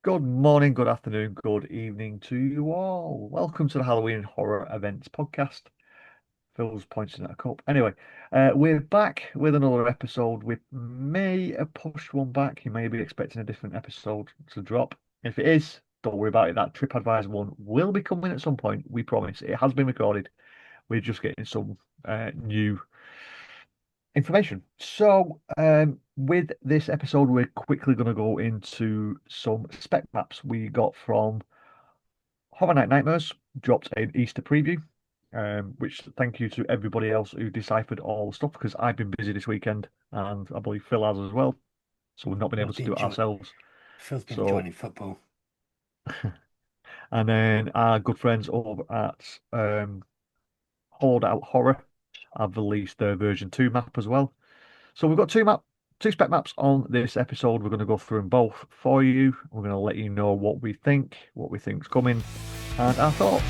Good morning, good afternoon, good evening to you all. Welcome to the Halloween Horror Events podcast. Phil's pointing at a cup. Anyway, we're back with another episode. We may have pushed one back. You may be expecting a different episode to drop. If it is, don't worry about it. That TripAdvisor one will be coming at some point. We promise. It has been recorded. We're just getting some new information. So, with this episode, we're quickly going to go into some spec maps we got from Horror Night Nightmares, dropped an Easter preview, which thank you to everybody else who deciphered all the stuff because I've been busy this weekend and I believe Phil has as well. So we've not been able Phil's to been do it join ourselves. Phil's been So, joining football. and then our good friends over at Hoard Out Horror have released their version 2 map as well. So we've got two spec maps on this episode. We're going to go through them both for you. We're going to let you know what we think's coming, and our thoughts.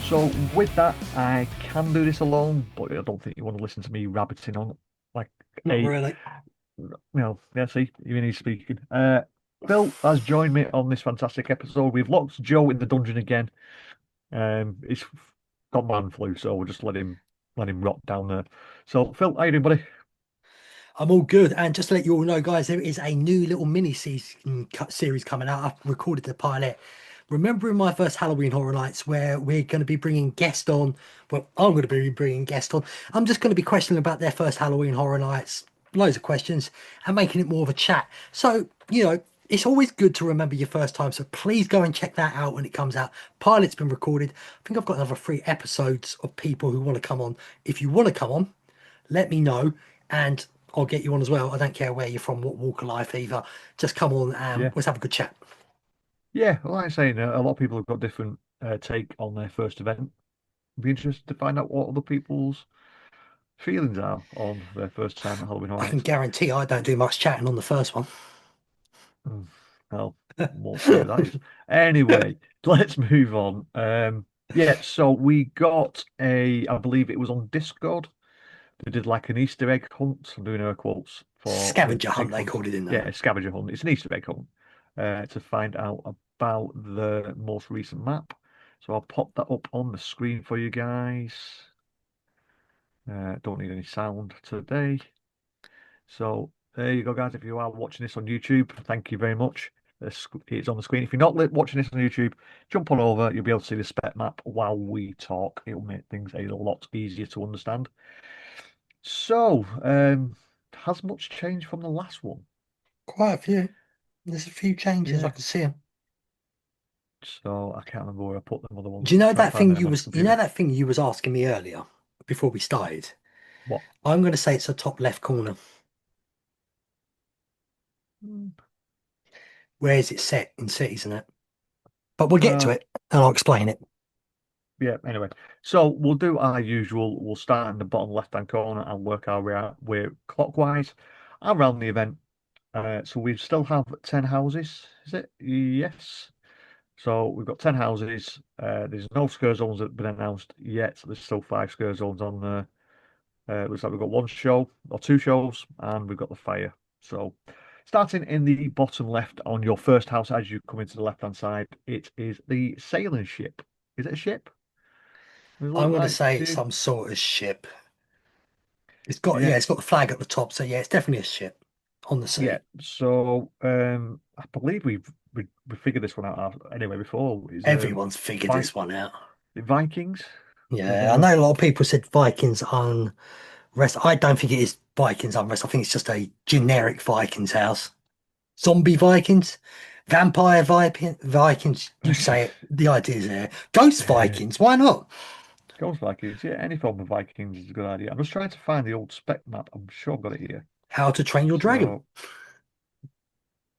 So with that, I can do this alone, but I don't think you want to listen to me rabbiting on like Not a really. yeah, see, even he's speaking. Phil has joined me on this fantastic episode. We've locked Joe in the dungeon again. He's got man flu, so we'll just let him rot down there. So Phil, how you doing, buddy? I'm all good. And just to let you all know, guys, there is a new little mini series coming out. I've recorded the pilot. Remembering my first Halloween Horror Nights, where we're going to be bringing guests on. Well, I'm going to be bringing guests on. I'm just going to be questioning about their first Halloween Horror Nights, loads of questions, and making it more of a chat. So, it's always good to remember your first time. So please go and check that out when it comes out. Pilot's been recorded. I think I've got another 3 episodes of people who want to come on. If you want to come on, let me know and I'll get you on as well. I don't care where you're from, what walk of life either. Just come on and Yeah, let's have a good chat. yeah. Well, like I'm saying, a lot of people have got different take on their first event. Be interested to find out what other people's feelings are on their first time at Halloween Horror I can Nights. guarantee I don't do much chatting on the first one. Mm, Well, won't see who that is. Anyway, let's move on. Yeah, so we got I believe it was on Discord. They did like an Easter egg hunt. I'm doing air quotes for with Scavenger hunt, egg they hunt. called it in there. Yeah, a scavenger hunt. It's an Easter egg hunt to find out about the most recent map. So I'll pop that up on the screen for you guys. Don't need any sound today. So there you go, guys. If you are watching this on YouTube, thank you very much. It's on the screen. If you're not watching this on YouTube, jump on over. You'll be able to see the spec map while we talk. It'll make things a lot easier to understand. So, has much changed from the last one? Quite a few. There's a few changes. I Yeah. can see them. So I can't remember where I put them other ones. Do you I'm know trying to that find thing them on the you know computer. that thing you was asking me earlier before we started? What? I'm going to say it's the top left corner. Mm, Where is it set in cities and that? But we'll get to Uh, it and I'll explain it. yeah. Anyway, so we'll do our usual. We'll start in the bottom left-hand corner and work our way clockwise around the event. So we still have 10 houses, is it? Yes. So we've got 10 houses. There's no scare zones that have been announced yet. There's still 5 scare zones on there. Looks like we've got one show or 2 shows, and we've got the fire. So starting in the bottom left on your first house as you come into the left-hand side, it is the sailing ship. Is it a ship? Does it look I'm going to like say to it's you? some sort of ship. Yeah, It's got the flag at the top. So yeah, it's definitely a ship on the yeah. sea. So I believe we figured this one out anyway before. Is Everyone's figured Vi this one out. Vikings? Is Yeah, I there a know a lot of people said Vikings unrest. I don't think it is Vikings unrest. I think it's just a generic Vikings house. Zombie Vikings, Vikings. You say it. The idea's there. Ghost Vikings. Why not? Ghost Vikings? Yeah, any form of Vikings is a good idea. I'm just trying to find the old spec map. I'm sure I've got it here. How to Train Your Dragon.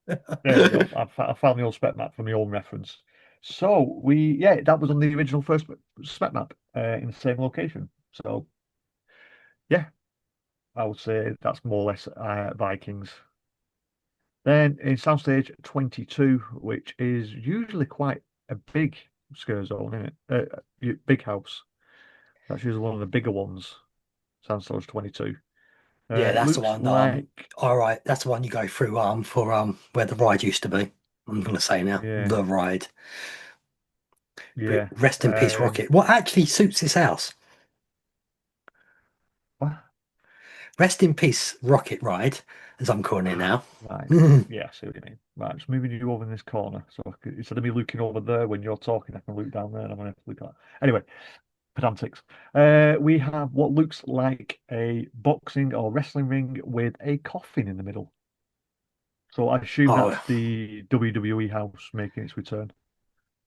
So there we go. I found the old spec map from the old reference. So yeah, that was on the original first spec map in the same location. So yeah, I would say that's more or less Vikings. Then in Soundstage 22, which is usually quite a big. scare zone, isn't it? Big house. That's usually one of the bigger ones. Soundstorage 22. Yeah, It that's the looks one. like, All right, that's the one you go through for where the ride used to be. I'm gonna say now, yeah, the ride. But yeah. rest in peace, Rocket. What actually suits this house? What? Rest in peace, Rocket Ride, as I'm calling it Ah, now. right. Yeah, I see what you mean. Right, just moving you over in this corner. So instead of me looking over there when you're talking, I can look down there and I'm going to have to look at that. Anyway, pedantics. We have what looks like a boxing or wrestling ring with a coffin in the middle. So I assume Oh, that's the WWE house making its return.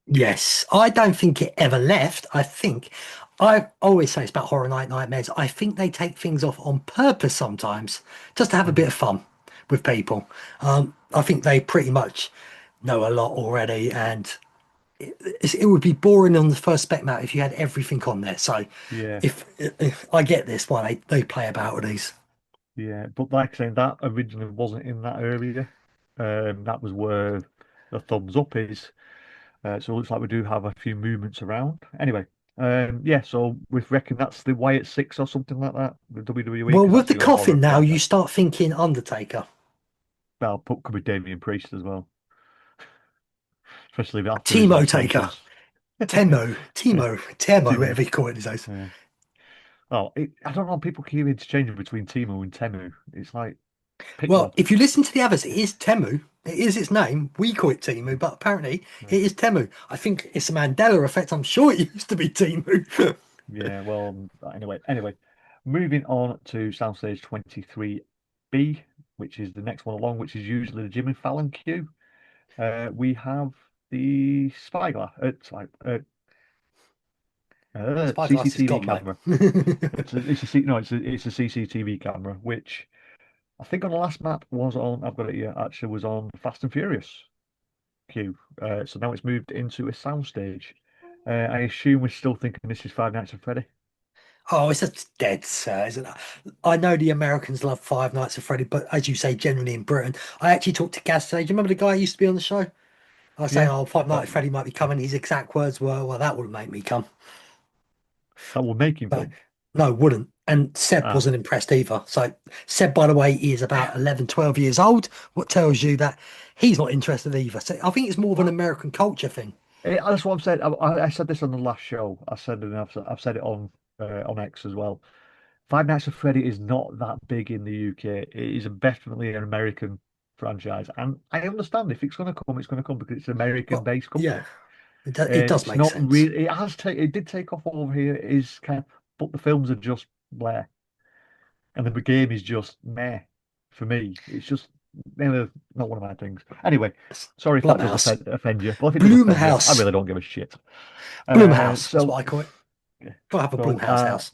yes. I don't think it ever left. I always say it's about Horror Night Nightmares. I think they take things off on purpose sometimes just to have a bit Mhm. of fun with people. I think they pretty much know a lot already, and it would be boring on the first spec map if you had everything on there. So Yeah, if I get this why they play about with these. yeah. But like I said, that originally wasn't in that area. That was where the thumbs up is. So it looks like we do have a few movements around. Anyway, yeah, so we reckon that's the Wyatt Six or something like that, the WWE, Well, because with that's the the other horror coffin now, you franchise. start thinking Undertaker, Well, could be Damien Priest as well, especially after his Timo last Taker, nonsense. Yeah, Temo, Timo. whatever you call it these days. Yeah. Oh, I don't know. People keep interchanging between Timo and Temu. It's like pick Well, one. if you listen to the others, it is Temu. It is its name. We call it Timu, but apparently Yeah. it is Temu. I think it's a Mandela effect. I'm sure it used to be Timu. Yeah. Well, anyway, moving on to Soundstage 23B, which is the next one along, which is usually the Jim and Fallon queue. We have the spyglass, Spyglass is CCTV gone, mate. camera. It's a CCTV camera, which I think on the last map was on. I've got it here. Actually, was on Fast and Furious queue. So now it's moved into a soundstage. I assume we're still thinking this is Five Nights at Freddy. Oh, it's a dead, sir, isn't it? I know the Americans love Five Nights at Freddy, but as you say, generally in Britain, I actually talked to Gaz today. Do you remember the guy who used to be on the show? I was saying, Yeah, oh, Five that Nights at Freddy might be yeah, coming. His exact words were, well, that would make me come. that will make him But come. no, wouldn't. And Seb Ah, wasn't impressed either. So Seb, by the way, is about 11, 12 years old. What tells you that he's not interested either. So I think it's more of an well, American culture thing. that's what I'm saying. I said this on the last show. I said, and I've said it on X as well. Five Nights at Freddy is not that big in the UK. It is definitely an American franchise, and I understand if it's going to come, it's going to come because it's an Well, American-based company. yeah, it does It's make not sense. really. It did take off over here. It is kind of, but the films are just bleh, and the game is just meh for me. It's just not one of my things. Anyway, sorry if that does Blumhouse. offend you. Well, if it does offend you, I Bloomhouse. really don't give a shit. Bloomhouse. That's So what I call it. yeah. Gotta have a So Bloomhouse house.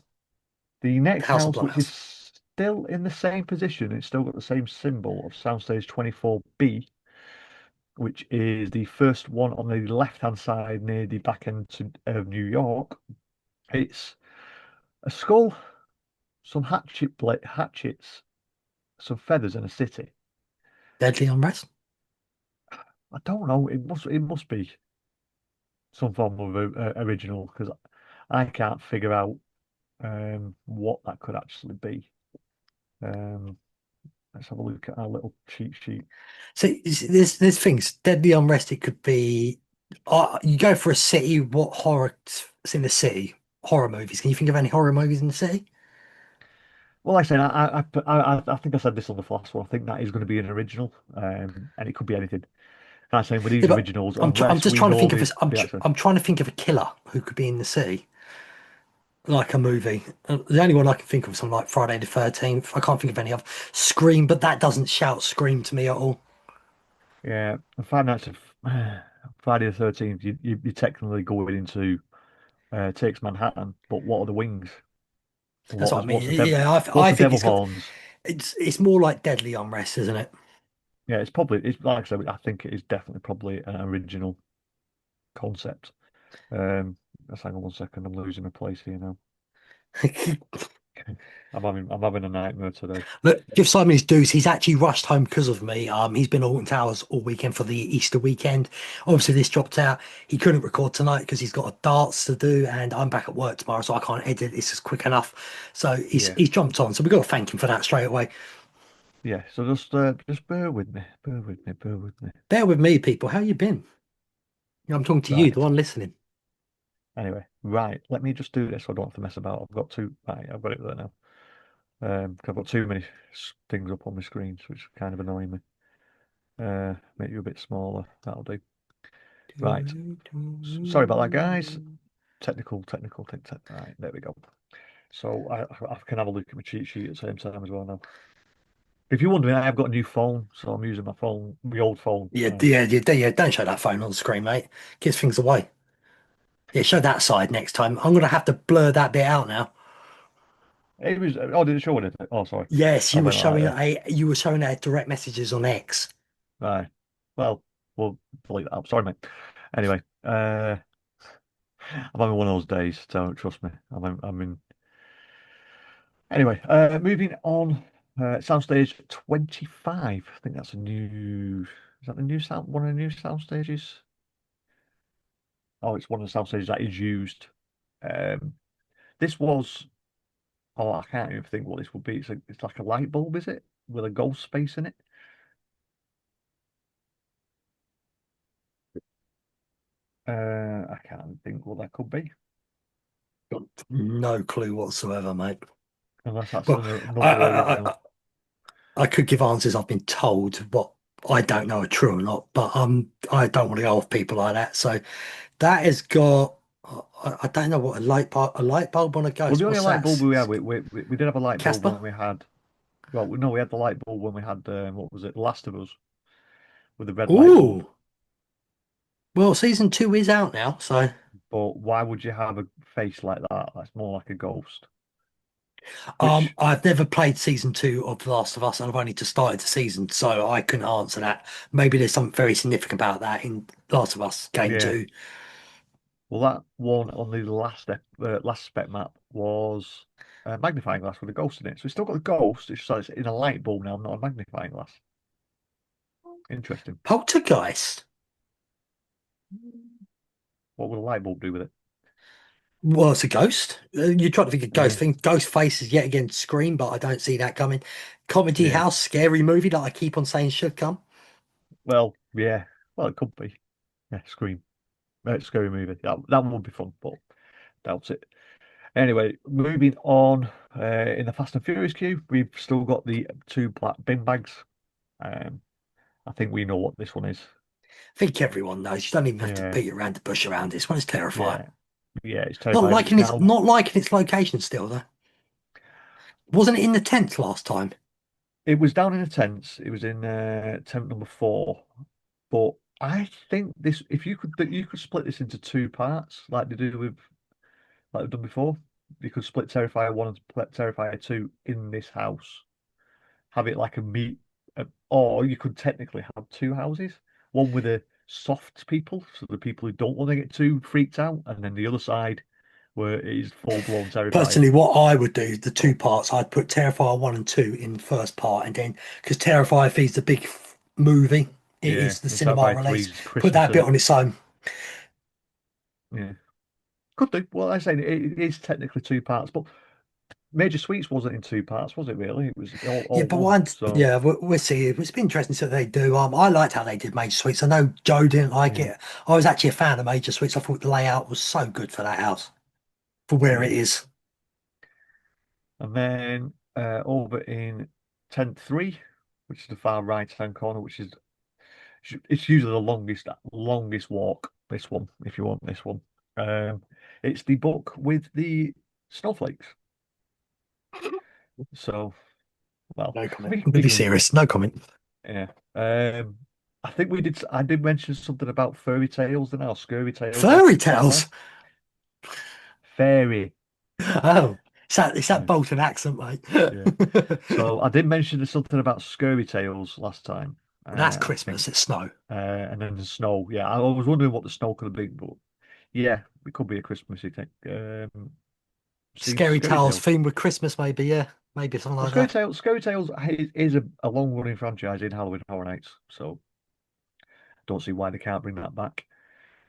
the next House of house, which is Blumhouse. still in the same position, it's still got the same symbol of Soundstage 24B, which is the first one on the left-hand side near the back end of New York. It's a skull, some hatchets, some feathers, and a city. Deadly Unrest. I don't know. It must be some form of original because I can't figure out what that could actually be. Um, let's have a look at our little cheat sheet. So there's things. Deadly Unrest. It could be. You go for a city. What horror's in the city? Horror movies. Can you think of any horror movies in the city? Well, like I said, I think I said this on the last one. I think that is going to be an original, and it could be anything. And I'm saying with these Yeah, but originals, I'm unless just we trying to know think of the this. the actor. I'm trying to think of a killer who could be in the city, like a movie. The only one I can think of is something like Friday the 13th. I can't think of any other. Scream, but that doesn't shout Scream to me at all. Yeah, and Five Nights of Friday the 13th, you're technically going into takes Manhattan, but what are the wings? That's what I mean. What's the devil? Yeah, What's I the think devil horns? it's more like Deadly Unrest, isn't it? Yeah, it's like I said, I think it is definitely probably an original concept. Let's hang on one second, I'm losing my place here now. I'm having a nightmare today. Look, give Simon his dues. He's actually rushed home because of me. He's been at Alton Towers all weekend for the Easter weekend. Obviously, this dropped out. He couldn't record tonight because he's got a darts to do, and I'm back at work tomorrow, so I can't edit this as quick enough. So Yeah, he's jumped on. So we've got to thank him for that straight away. yeah. So just bear with me, bear with me, bear with me. Bear with me, people. How you been? I'm talking to you, the Right. one listening. Anyway, right. Let me just do this so I don't have to mess about. I've got two. Right, I've got it there now. 'Cause I've got too many things up on my screen, so it's kind of annoying me. Make you a bit smaller. That'll do. Right. Sorry about that, guys. Right, there we go. So I can have a look at my cheat sheet at the same time as well now. If you're wondering, I have got a new phone, so I'm using my phone, my old phone. Yeah, yeah, yeah, yeah. Don't show that phone on the screen, mate. Gives things away. Yeah, show that side next time. I'm gonna have to blur that bit out now. It was. Oh, did it show it? Oh, sorry. Yes, I went like there. you were showing a direct messages on X. Right. Well, we'll delete that. Sorry, mate. Anyway, I'm having one of those days. Don't trust me. I'm in. Anyway, moving on. Soundstage 25. I think that's a new. Is that the new sound? One of the new sound stages? Oh, it's one of the sound stages that is used. Um, this was. Oh, I can't even think what this would be. It's like a light bulb, is it? With a ghost space in it? I can't think what that could be. Got no clue whatsoever, mate. Unless that's Well, I, another I, I, original. I I could give answers I've been told, what I don't know are true or not, but I don't want to go off people like that. So that has got, I don't know what a light bulb on a Well, ghost. the only What's light that? bulb we had, we did have a light bulb Casper? when we had. Well, no, we had the light bulb when we had what was it, The Last of Us, with the red light bulb. Ooh. Well, season two is out now, so But why would you have a face like that? That's more like a ghost. Which, I've never played season two of The Last of Us, and I've only just started the season, so I couldn't answer that. Maybe there's something very significant about that in Last of Us game yeah. two. Well, that one on the last spec map was a magnifying glass with a ghost in it. So it's still got the ghost. It's just like it's in a light bulb now, not a magnifying glass. Interesting. Poltergeist. What would a light bulb do with it? Well, it's a ghost. You try to think of ghost Yeah. thing. Ghost faces yet again Scream, but I don't see that coming. Comedy Yeah. house, scary movie that I keep on saying should come. Well, yeah. Well, it could be. Yeah, Scream. Scary movie. That would be fun, but doubt it. Anyway, moving on. In the Fast and Furious queue, we've still got the two black bin bags. Um, I think we know what this one is. I think everyone knows. You don't even have to Yeah, beat around the bush around this one. It's terrifying. yeah, yeah. It's terrifying. Now, Not liking its location still though. Wasn't it in the tent last time? it was down in the tents. It was in tent number 4. But I think this, if you could split this into two parts, like they do with, like they've done before. You could split Terrifier 1 and split Terrifier 2 in this house. Have it like a meet, or you could technically have two houses, one with the soft people, so the people who don't want to get too freaked out, and then the other side where it is full blown terrifying. Personally, what I would do, the But two parts, I'd put Terrifier 1 and 2 in the first part, and then because Terrifier feeds the big movie, it yeah, is the and cinema Terrifier release. 3 is Put Christmas that in bit it. on its own. Yeah, could do. Well, I say it is technically two parts, but Major Sweets wasn't in two parts, was it really? It was Yeah, all but one. one, So yeah, we'll see. It's been interesting to see what they do. I liked how they did Major Sweets. I know Joe didn't like yeah, it. I was actually a fan of Major Sweets. I thought the layout was so good for that house, for where it yeah. is. And then over in tent 3, which is the far right hand corner, which is it's usually the longest walk. This one, if you want this one, um, it's the book with the snowflakes. So, well, No comment. we, I'm gonna we be can, serious. No comment. yeah. I think we did. I did mention something about fairy tales and how scary tales Fairy last time. tales. Fairy, Oh, it's that yeah, Bolton accent, mate. yeah. So I did mention something about scary tales last time. That's I think, Christmas. It's snow. and then the snow. Yeah, I was wondering what the snow could have been, but yeah, it could be a Christmassy thing. See, Scary Scary Tales Tales. themed with Christmas, maybe, yeah. Maybe something Well, like that. Scary Tales is a long-running franchise in Halloween Horror Nights, so don't see why they can't bring that back.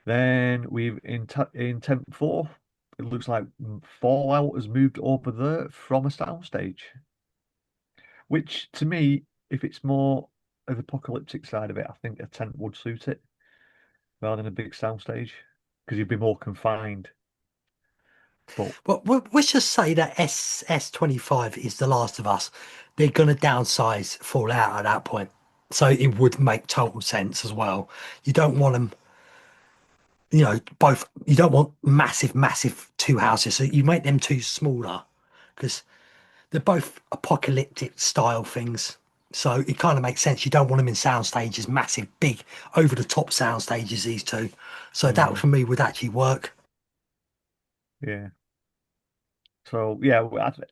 Then we've in Temp 4, it looks like Fallout has moved over there from a soundstage, which to me, if it's more of the apocalyptic side of it, I think a tent would suit it rather than a big soundstage because you'd be more confined. But But let's just say that SS25 is The Last of Us. They're going to downsize Fallout at that point. So it would make total sense as well. You don't want them, both. You don't want massive, massive two houses. So you make them two smaller because they're both apocalyptic style things. So it kind of makes sense. You don't want them in sound stages, massive, big, over the top sound stages, these two. So that mm, for me would actually work. yeah, so yeah,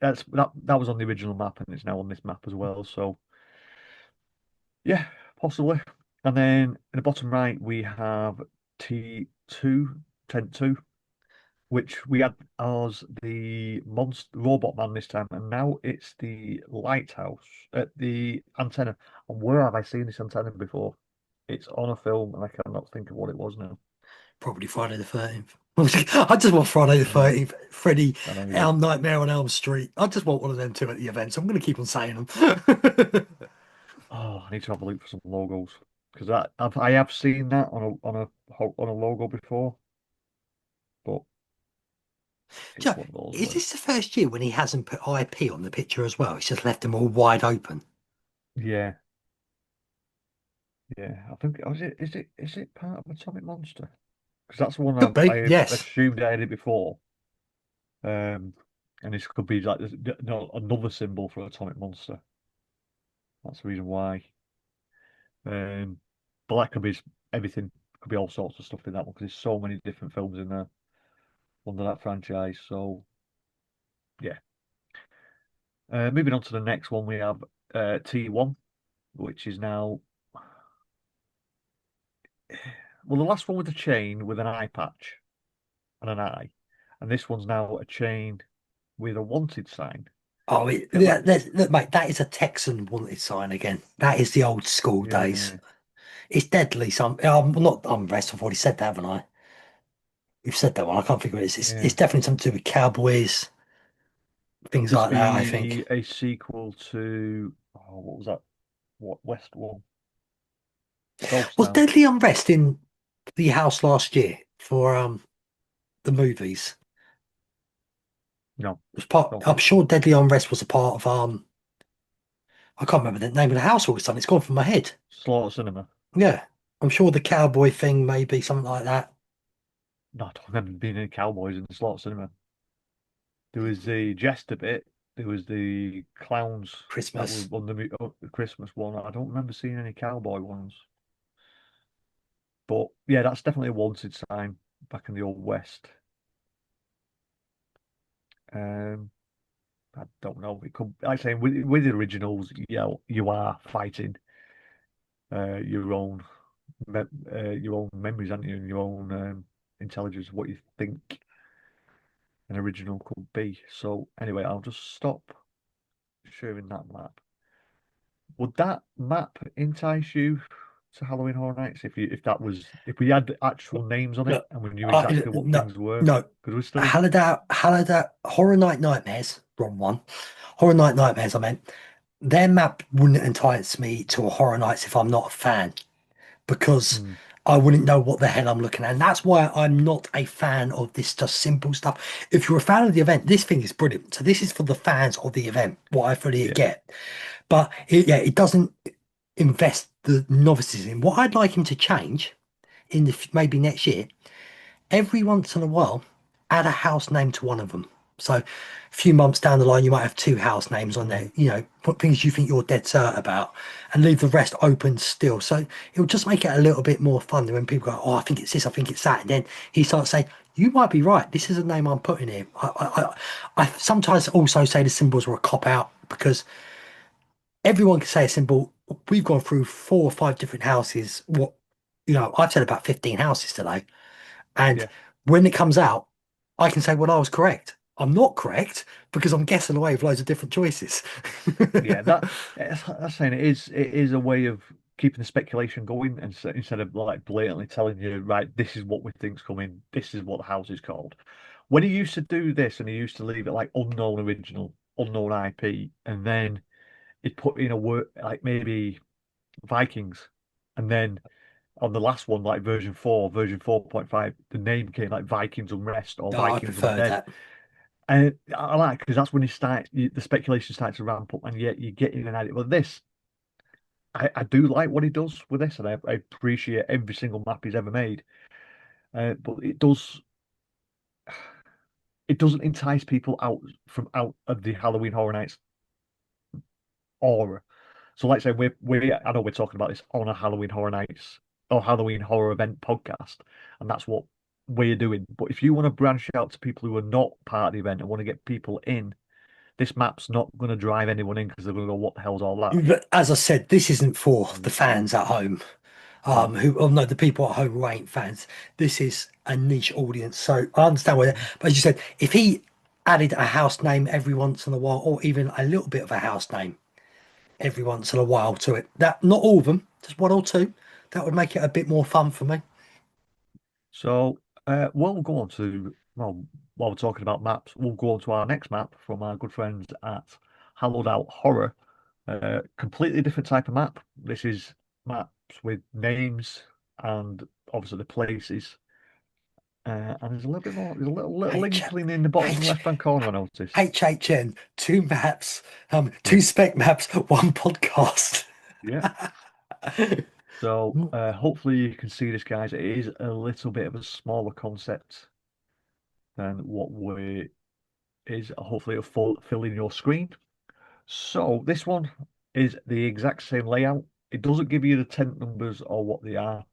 that was on the original map and it's now on this map as well. So yeah, possibly. And then in the bottom right we have T2 Tent 2, which we had as the monster robot man this time, and now it's the lighthouse at the antenna. And where have I seen this antenna before? It's on a film, and I cannot think of what it was now. Probably Friday the 13th. I just want Friday the I know, 13th, Freddy, I know you do. Elm Nightmare on Elm Street. I just want one of them two at the events. I'm going to keep on saying them. Oh, I need to have a look for some logos because I have seen that on a logo before, but it's Joe, one of those is where this the first year when he hasn't put IP on the picture as well? He's just left them all wide open. yeah, yeah. I think is it part of Atomic Monster? Because that's the Could one be, I yes. assumed I had it before. Um, and this could be like no, another symbol for Atomic Monster. That's the reason why. Um, but that could be everything. Could be all sorts of stuff in that one because there's so many different films in there under that franchise. So yeah. Moving on to the next one, we have T1, which is now well the last one with a chain with an eye patch and an eye, and this one's now a chain with a wanted sign. Oh, Get that? look, mate, that is a Texan wanted sign again. That is the old school days. Yeah, It's deadly. Not unrest. I've already said that, haven't I? We've said that one. I can't figure it is. It's yeah. definitely something to do with cowboys, Could things this like that, I think. be a sequel to what was that? What West one? Ghost Was Town? Deadly Unrest in the house last year for the movies? No, It was part. don't I'm think so. sure Deadly Unrest was a part of I can't remember the name of the house all of a sudden. It's gone from my head. Slaughter Cinema. Yeah. I'm sure the cowboy thing maybe something like that. No, I don't remember being any cowboys in the Slaughter Cinema. There was the Jester bit. There was the clowns that were Christmas. on the Christmas one. I don't remember seeing any cowboy ones. But yeah, that's definitely a wanted sign back in the old West. Um, I don't know. It could, like I say, with the originals, you are fighting your own your own memories, aren't you, and your own intelligence, what you think an original could be. So anyway, I'll just stop sharing that map. Would that map entice you to Halloween Horror Nights if we had the actual names on it Look, and we knew exactly what no, things were? no. Because we're still Hallowed, Horror Night Nightmares, wrong one. Horror Night Nightmares, I meant. Their map wouldn't entice me to a Horror Nights if I'm not a fan, because mm, I wouldn't know what the hell I'm looking at. And that's why I'm not a fan of this just simple stuff. If you're a fan of the event, this thing is brilliant. So this is for the fans of the event, what I fully yeah, get. But it doesn't invest the novices in. What I'd like him to change in maybe next year, every once in a while, add a house name to one of them. So a few months down the line, you might have two house names on mm, there, put things you think you're dead cert about and leave the rest open still. So it'll just make it a little bit more fun when people go, oh, I think it's this, I think it's that. And then he starts saying, you might be right. This is a name I'm putting here. I sometimes also say the symbols are a cop out because everyone can say a symbol. We've gone through 4 or 5 different houses. I've said about 15 houses today. And yeah, when it comes out, I can say, well, I was correct. I'm not correct because I'm guessing away with loads of different choices. Yeah, that's saying it is a way of keeping the speculation going, and instead of like blatantly telling you, right, this is what we think's coming, this is what the house is called. When he used to do this, and he used to leave it like unknown original, unknown IP, and then he'd put in a word like maybe Vikings, and then on the last one, like version 4.5, the name came like Vikings Unrest or Oh, I Vikings prefer Undead. that. And I like because that's when the speculation starts to ramp up, and yet you get in an idea. But this, I do like what he does with this, and I appreciate every single map he's ever made. But it doesn't entice people out of the Halloween Horror Nights aura. So, like I say, I know we're talking about this on a Halloween Horror Nights or Halloween Horror Event podcast, and that's what we're doing. But if you want to branch out to people who are not part of the event and want to get people in, this map's not going to drive anyone in because they're going to go, "What the hell's all that?" But as I said, this isn't for the Mm. fans at home. No. Who, oh no, the people at home who ain't fans. This is a niche audience. So I understand why, but as you said, if he added a house name every once in a while, or even a little bit of a house name every once in a while to it, that not all of them, just one or two, that would make it a bit more fun for me. So we'll go on to well, while we're talking about maps, we'll go on to our next map from our good friends at Hallowed Out Horror. Completely different type of map. This is maps with names and obviously the places. And there's a little bit more. There's a little H inkling in the bottom H left-hand corner. I noticed. HHN, two maps, Yeah, two spec maps, one podcast. yeah. So hopefully you can see this, guys. It is a little bit of a smaller concept than what we is. Hopefully it'll fill in your screen. So this one is the exact same layout. It doesn't give you the tent numbers or what they are,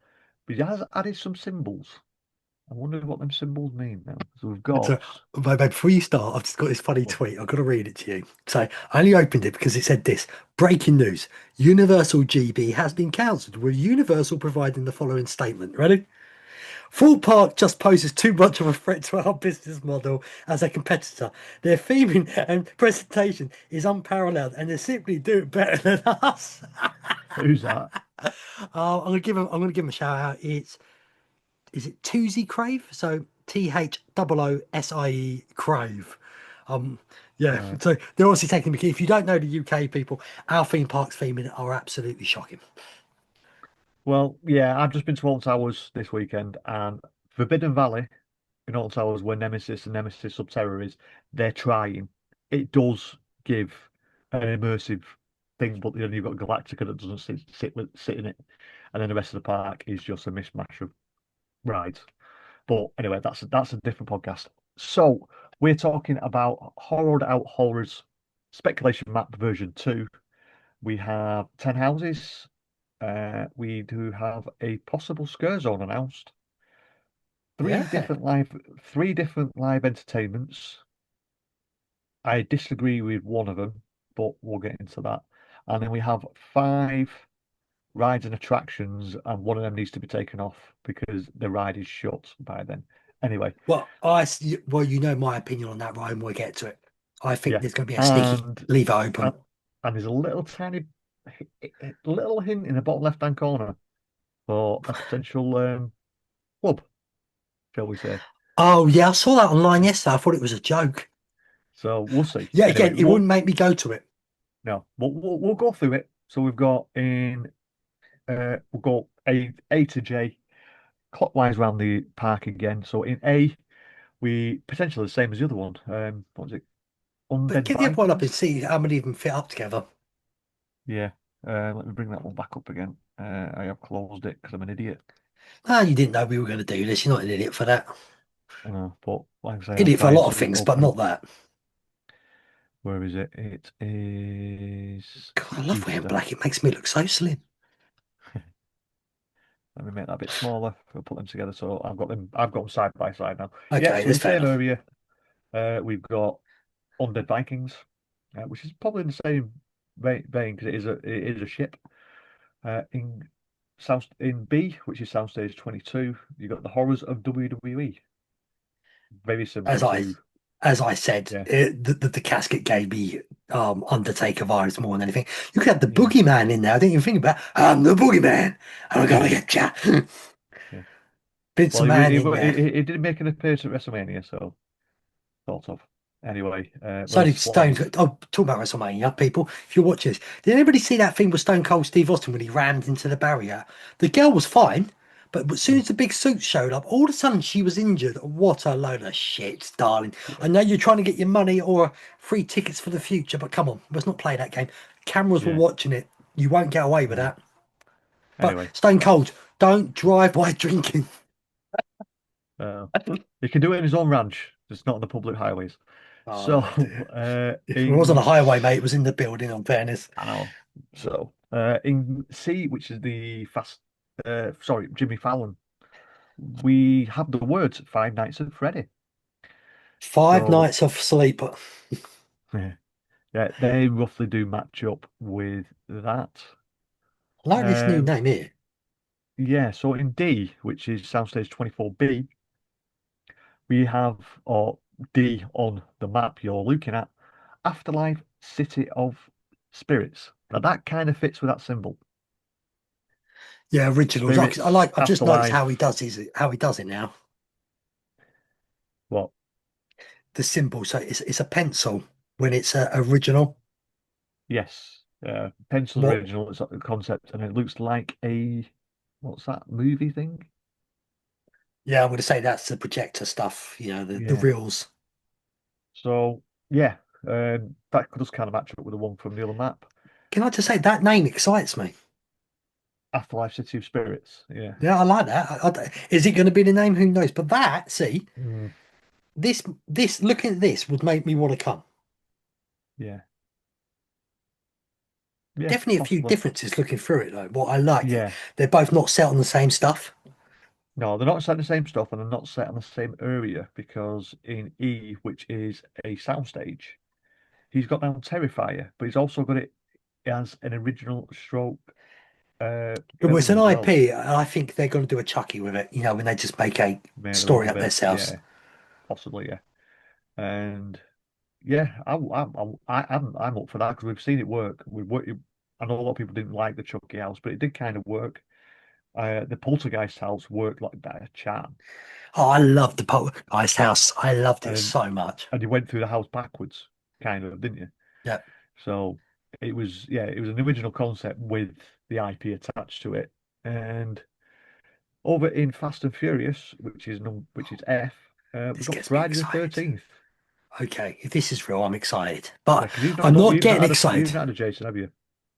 but it has added some symbols. I wonder what them symbols mean now. So we've So, got. before you start, I've just got this funny Oh, tweet. I've got to read it to you. So, I only opened it because it said this: breaking news, Universal GB has been cancelled, with Universal providing the following statement. Ready? Full Park just poses too much of a threat to our business model as a competitor. Their theming and presentation is unparalleled, and they simply do it better than us. who's that? I'm gonna give them a shout out. It's is it Toosie Crave? So THOOSIE Crave. Um, yeah. Right. So they're obviously taking the key. If you don't know the UK people, our theme parks theming are absolutely shocking. Well, yeah, I've just been to Alton Towers this weekend, and Forbidden Valley in Alton Towers, where Nemesis and Nemesis Subterror is, they're trying. It does give an immersive thing, but then you've got Galactica that doesn't sit in it, and then the rest of the park is just a mishmash of rides. But anyway, that's a different podcast. So we're talking about Horrored Out Horrors Speculation Map version 2. We have 10 houses. We do have a possible scare zone announced. Yeah. Three different live entertainments. I disagree with one of them, but we'll get into that. And then we have five rides and attractions, and one of them needs to be taken off because the ride is shut by then. Anyway, Well, you know my opinion on that, Ryan. We'll get to it. I think yeah, there's going to be a sneaky and leave it and, open. and there's a little tiny little hint in the bottom left-hand corner for a potential club, shall we say? Oh yeah, I saw that online yesterday. I thought it was a joke. So we'll see. Yeah, Anyway, again, it wouldn't make me go to it. no, we'll go through it. So we've got in we'll go A to J clockwise around the park again. So in A, we potentially the same as the other one. What was it? But Undead get the other one up and Vikings. see how many of them fit up together. Yeah. Let me bring that one back up again. I have closed it because I'm an idiot. Ah, you didn't know we were going to do this. You're not an idiot for that. But like I say, I'm Idiot for a trying lot of to things, but open not up. that. Where is it? It is God, I love wearing Easter. black. It makes me look so slim. Let me make that a bit smaller. I'll put them together. So I've got them side by side now. Yeah. Okay, So in that's the fair same enough. area, we've got Undead Vikings, which is probably in the same vein because it is a ship. In B, which is Soundstage 22, you've got the horrors of WWE. Very similar As I to. As I said, Yeah, the casket gave me Undertaker vibes more than anything. You could have the yeah, boogeyman in there. I didn't even think about. I'm the boogeyman. I'm gonna get ya. yeah. Vince Well, McMahon in there. he did make an appearance at WrestleMania, so sort of. Anyway, So we'll did Stone. slide. Oh, talk about WrestleMania, people. If you're watching this, did anybody see that thing with Stone Cold Steve Austin when he rammed into the barrier? The girl was fine, but as soon Mm, as the big suit showed up, all of a sudden she was injured. What a load of shit, darling. yeah, I know you're trying to get your money or free tickets for the future, but come on, let's not play that game. Cameras were yeah. watching it. You won't get away with No. that. But Anyway, Stone Cold, don't drive while drinking. he can do it in his own ranch, just not on the public highways. So, Oh dear. If it wasn't in a highway, mate, it was in the building, on fairness. I know. So, in C, which is sorry, Jimmy Fallon, we have the words Five Nights at Freddy. Five So, nights of sleep. yeah, yeah, they roughly do match up with that. I like this new Um, name here. yeah, so in D, which is Soundstage 24B, we have, or D on the map you're looking at, Afterlife City of Spirits. Now that kind of fits with that symbol. Yeah, originals. I Spirits, like. I've just noticed how he Afterlife, does how he does it now. what? The symbol. So it's a pencil when it's original. Yes, pencil What? original is the concept, and it looks like what's that movie thing? Yeah, I'm going to say that's the projector stuff. You know, the Yeah. reels. So yeah, that does kind of match up with the one from the other map. Can I just say that name excites me? Afterlife City of Spirits. Yeah. Yeah, I like that. Is it going to be the name? Who knows? But that, see, Mm, this looking at this would make me want to come. yeah. Yeah. Definitely a few Possibly. differences looking through it though. What I like, Yeah. they're both not set on the same stuff. No, they're not set in the same stuff, and they're not set in the same area because in E, which is a soundstage, he's got down Terrifier, but he's also got it as an original stroke Well, it's villain an as well. IP, and I think they're going to do a Chucky with it. You know, when they just make a Made a story little up bit, themselves. yeah, possibly, yeah. And yeah, I'm up for that because we've seen it work. I know a lot of people didn't like the Chucky house, but it did kind of work. The Poltergeist house worked like that, a charm, Oh, I love the Poltergeist house. I loved it and so much. and you went through the house backwards, kind of, didn't you? Yeah, So it was an original concept with the IP attached to it. And over in Fast and Furious, which is F, we've this got gets me Friday the excited. 13th. Okay, if this is real, I'm excited. Yeah, But because I'm not you've not getting had you've excited. not had a Jason, have you?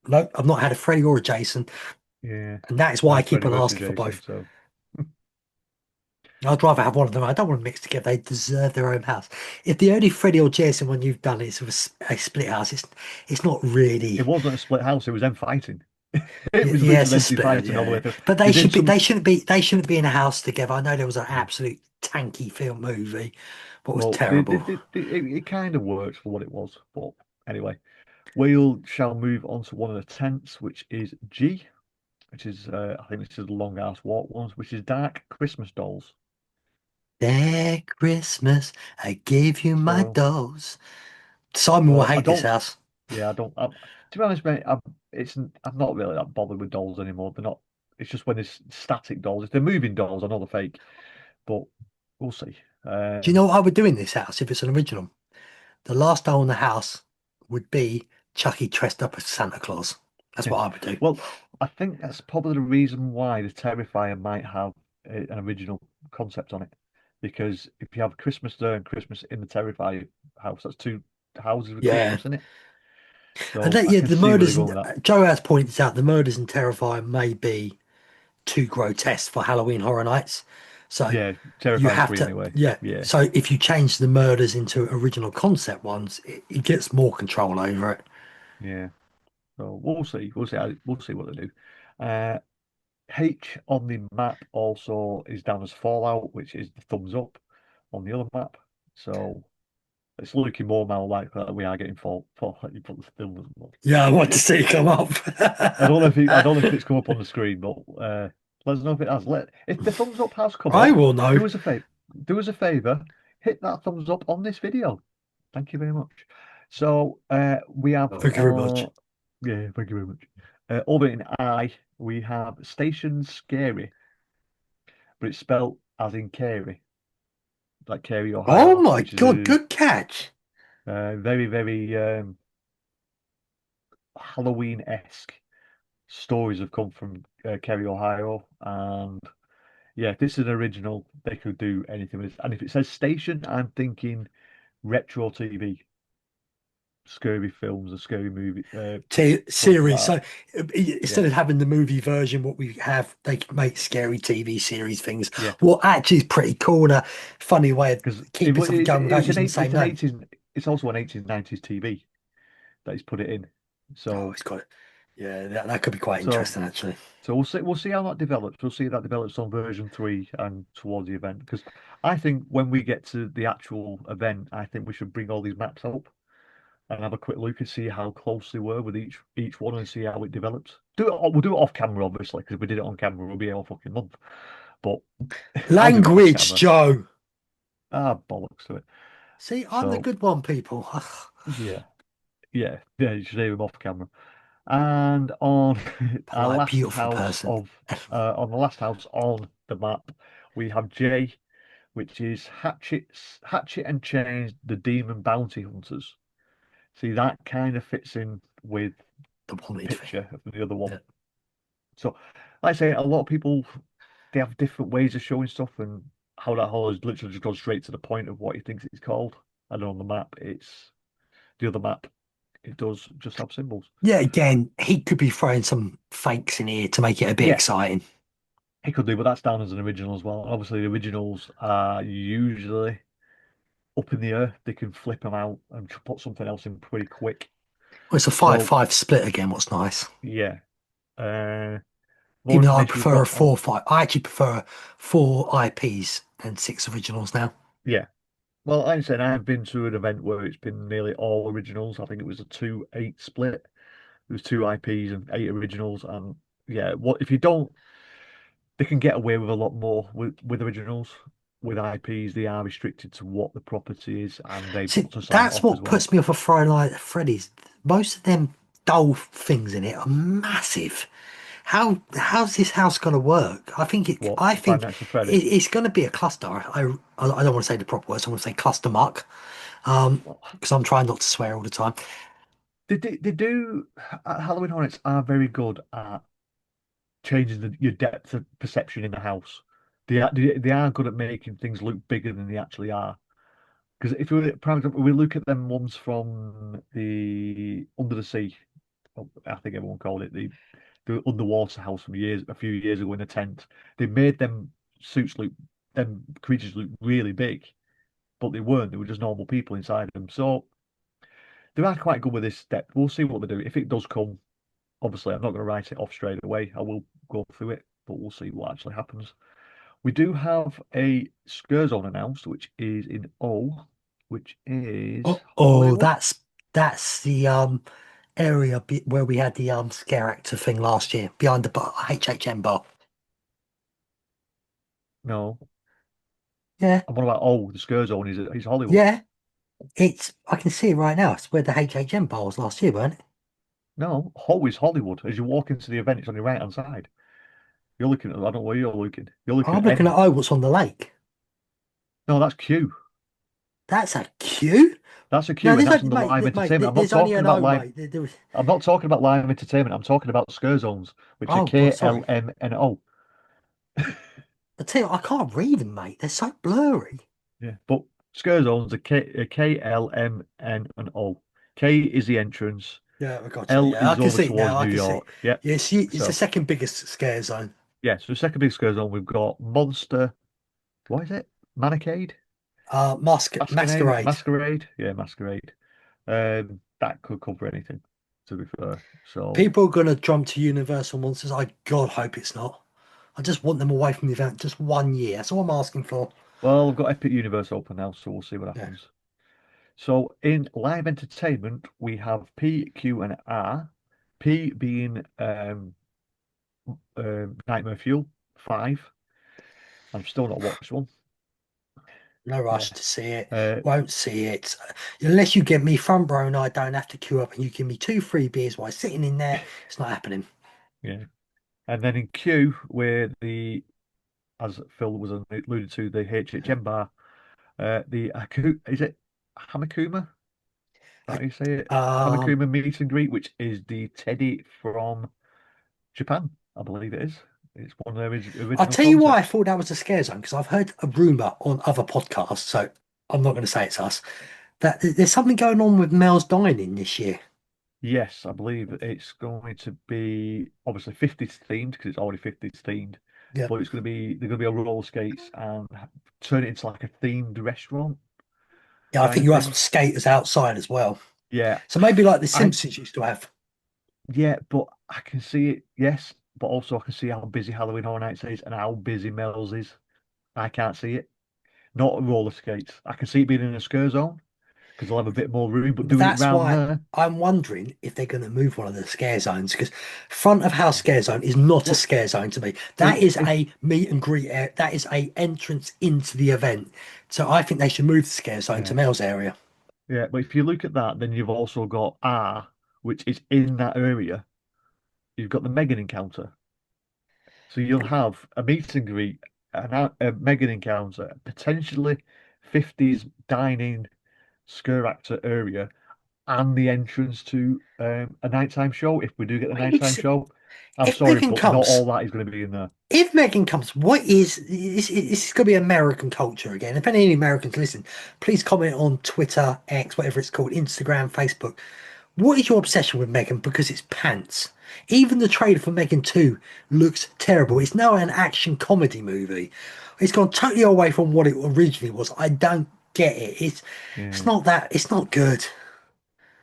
No, I've not had a Freddy or a Jason, Yeah, and that is why I mine's keep Freddy on versus asking for Jason. both. So I'd rather have one of them. I don't want to mix together. They deserve their own house. If the only Freddy or Jason one you've done is with a split house, it's not it really. wasn't a split house; it was them fighting. It was Yeah, it's a literally them two split. fighting all the Yeah, way through. but They did some. they shouldn't be in a house together. I know there was an absolute tanky film movie, but it was Well, terrible. it kind of worked for what it was. But anyway, we shall move on to one of the tents, which is G, which is I think this is the long ass walk ones, which is dark Christmas dolls. That Christmas, I gave you my So dolls. Simon will so I hate this don't. house. Yeah, I don't. To be honest, mate, I'm not really that bothered with dolls anymore. They're not. It's just when there's static dolls. If they're moving dolls, I know they're fake, but we'll see. Do you know what I would do in this house if it's an original? The last doll in the house would be Chucky dressed up as Santa Claus. That's what I would do. Well, I think that's probably the reason why the Terrifier might have an original concept on it, because if you have Christmas there and Christmas in the Terrifier house, that's two houses with Yeah. Christmas in it. And So that, I yeah, can the see where they're murders going and with that. Joe has pointed out the murders in Terrifier may be too grotesque for Halloween Horror Nights. So Yeah, you Terrifier have 3 to, anyway. yeah. Yeah, So if you change the murders into original concept ones, it gets more control over it. yeah. So we'll see. We'll see what they do. Uh, H on the map also is down as Fallout, which is the thumbs up on the other map. So it's looking more now like that we are getting Fallout. You put the thumbs up. Yeah, I want to see it come up. I don't know if it's come up on the screen, but let us know if it has. If the thumbs up has come I up, will know. do us a favor. Do us a favor. hit that thumbs up on this video. Thank you very much. So we have Thank you very much. yeah, thank you very much. Over in I, we have Station Scary, but it's spelled as in Carey, like Carey, Oh Ohio, my which is God, good catch. very, very Halloween-esque. Stories have come from Carey, Ohio, and yeah, if this is an original, they could do anything with it. And if it says station, I'm thinking retro TV, scary films, a scary movie, stuff like Series. that. So Yeah, instead of having the movie version, what we have, they can make scary TV series things. yeah. What actually is pretty cool and a funny way of Because keeping something going without using the it's same an name. 80s, it's also an 80s, 90s TV that he's put it in. Oh, So, it's got it. Yeah, that could be quite so, interesting actually. so we'll see how that develops. We'll see how that develops on version 3 and towards the event. Because I think when we get to the actual event, I think we should bring all these maps up and have a quick look and see how close they were with each one and see how it develops. We'll do it off camera, obviously, because if we did it on camera, we'll be here all fucking month. But I'll do it off Language, camera. Joe. Bollocks to it. See, I'm the So good one, people. yeah, yeah. You should leave him off camera. And on our Polite, last beautiful house person. on the last house on the map, we have J, which is Hatchet and Chains, the Demon Bounty Hunters. See, that kind of fits in with The the wanted thing. picture of the other one. Yeah. So, like I say, a lot of people they have different ways of showing stuff, and how that hole is literally just goes straight to the point of what he thinks it's called. And on the map, it's the other map. It does just have symbols. Yeah, again, he could be throwing some fakes in here to make it a bit Yeah, exciting. he could do, but that's down as an original as well. Obviously, the originals are usually up in the air. They can flip them out and put something else in pretty quick. Well, it's a So 5-5 split again, what's nice. yeah, more Even though I information we've prefer a got on. 4-5. I actually prefer 4 IPs and 6 originals now. Yeah, well, like I said, I've been to an event where it's been nearly all originals. I think it was a 2-8 split. There was 2 IPs and 8 originals, and yeah, what if you don't? They can get away with a lot more with originals. With IPs, they are restricted to what the property is, and they've See, got to sign it that's off as what well. puts me off a Friday Night at Freddy's. Most of them dull things in it are massive. How's this house going to work? What I Five think Nights at Freddy? it's going to be a cluster. I don't want to say the proper words. I want to say cluster muck. Well, Because I'm trying not to swear all the time. they do. Halloween Hornets are very good at changing your depth of perception in the house. They are good at making things look bigger than they actually are. Because if we, for example, we look at them ones from the Under the Sea, well, I think everyone called it the underwater house from a few years ago in a tent. They made them creatures look really big, but they weren't. They were just normal people inside them. So they are quite good with this depth. We'll see what they do. If it does come, obviously, I'm not going to write it off straight away. I will go through it, but we'll see what actually happens. We do have a scare zone announced, which is in O, which is Oh, Hollywood. that's the where we had the scare actor thing last year behind the bar, HHN bar. No, Yeah, I'm on about the scare zone is Hollywood. yeah. It's I can see it right now. It's where the HHN bar was last year, weren't it? No, Ho is Hollywood. As you walk into the event, it's on your right hand side. You're looking at I don't know where you're looking. You're looking I'm at looking N. at oh, what's on the lake. No, that's Q. That's a queue. That's a No, Q, and that's on the live mate. entertainment. There's only an O, mate. There was. I'm not talking about live entertainment. I'm talking about scare zones, which are Oh, well, K L sorry. M N O. I tell you, I can't read them, mate. They're so blurry. Yeah, but scare zones are K L M N and O. K is the entrance. Yeah, I got you. L Yeah, I is can over see it now. towards I New can see. York. Yeah. Yeah, it's the So second biggest scare zone. yeah, so the second big scare zone we've got Monster. What is it? Manacade? Masquerade. Masquerade? Yeah, Masquerade. That could cover anything, to be fair. So People are gonna jump to Universal Monsters. I God hope it's not. I just want them away from the event just 1 year. That's all I'm asking for. well, we've got Epic Universe open now, so we'll see what Yeah. happens. So in live entertainment, we have P, Q, and R. P being Nightmare Fuel 5. I've still not watched one. No rush Yeah. to see it. Uh, Won't see it. Unless you get me front row and I don't have to queue up and you give me two free beers while sitting in there, it's not happening. yeah. And then in Q, where as Phil was alluded to, the HHN bar, is it Hamakuma? Is that how you say it? Um, Hamakuma meet and greet, which is the Teddy from Japan, I believe it is. It's one of their I'll original tell you why I concepts. thought that was a scare zone because I've heard a rumor on other podcasts, so I'm not going to say it's us, that there's something going on with Mel's Dining this year. Yes, I believe it's going to be obviously 50s themed because it's already 50s themed, Yeah. but they're going to be on roller skates and turn it into like a themed restaurant Yeah, I kind think of you have thing. skaters outside as well. Yeah, So maybe like the I Simpsons used to have. yeah, but I can see it. Yes, but also I can see how busy Halloween Horror Nights is and how busy Mel's is. I can't see it. Not roller skates. I can see it being in a scare zone because they'll have a bit more room, but But doing it that's round why there. I'm wondering if they're going to move one of the scare zones because front of house scare zone is not a Well, scare zone to me. That well, is if a meet and greet. That is a entrance into the event. So I think they should move the scare zone to yeah, Mel's area. yeah, but if you look at that, then you've also got R, which is in that area. You've got the Megan encounter. So you'll have a meet and greet, a Megan encounter, potentially 50s dining scare actor area, and the entrance to a nighttime show. If we do get the Wait a nighttime sec. show, I'm If sorry, Megan but not comes, all that is going to be in there. if Megan comes, what is this is going to be American culture again. If any Americans listen, please comment on Twitter, X, whatever it's called, Instagram, Facebook. What is your obsession with Megan? Because it's pants. Even the trailer for Megan 2 looks terrible. It's now an action comedy movie. It's gone totally away from what it originally was. I don't get it. It's Yeah, not that it's not good.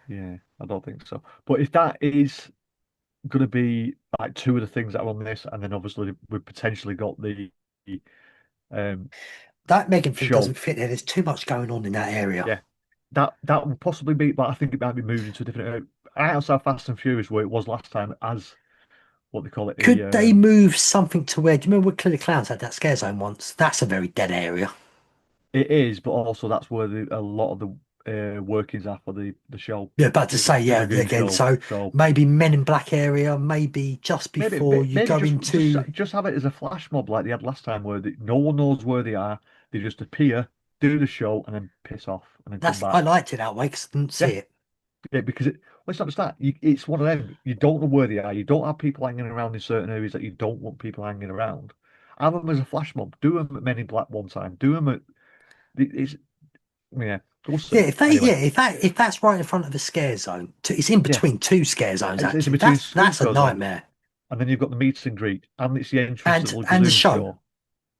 yeah, I don't think so. But if that is going to be like two of the things that are on this, and then obviously we've potentially got the um, That Megan thing doesn't show. fit there. There's too much going on in that area. Yeah, that will possibly be, but I think it might be moved into a different area. Outside Fast and Furious, where it was last time, as what they call it, the Could they move something to where? Do you remember where Clear Clowns had that scare zone once? That's a very dead area. it is, but also that's where a lot of the workings are for the show, Yeah, about to the, say, the yeah, lagoon again. show. So So maybe Men in Black area, maybe just before you maybe go into. just have it as a flash mob like they had last time, where no one knows where they are. They just appear, do the show, and then piss off, and then come I back. liked it that way because I didn't see Yeah, it. yeah, because well, it's not just that. It's one of them. You don't know where they are. You don't have people hanging around in certain areas that you don't want people hanging around. Have them as a flash mob. Do them at Men in Black one time. Do them at it's yeah. We'll Yeah, see. Anyway, if that's right in front of a scare zone, it's in yeah. between two scare zones It's in actually. between two That's a scores on, nightmare. and then you've got the meet and greet, and it's the entrance to the And the Lagoon show. show.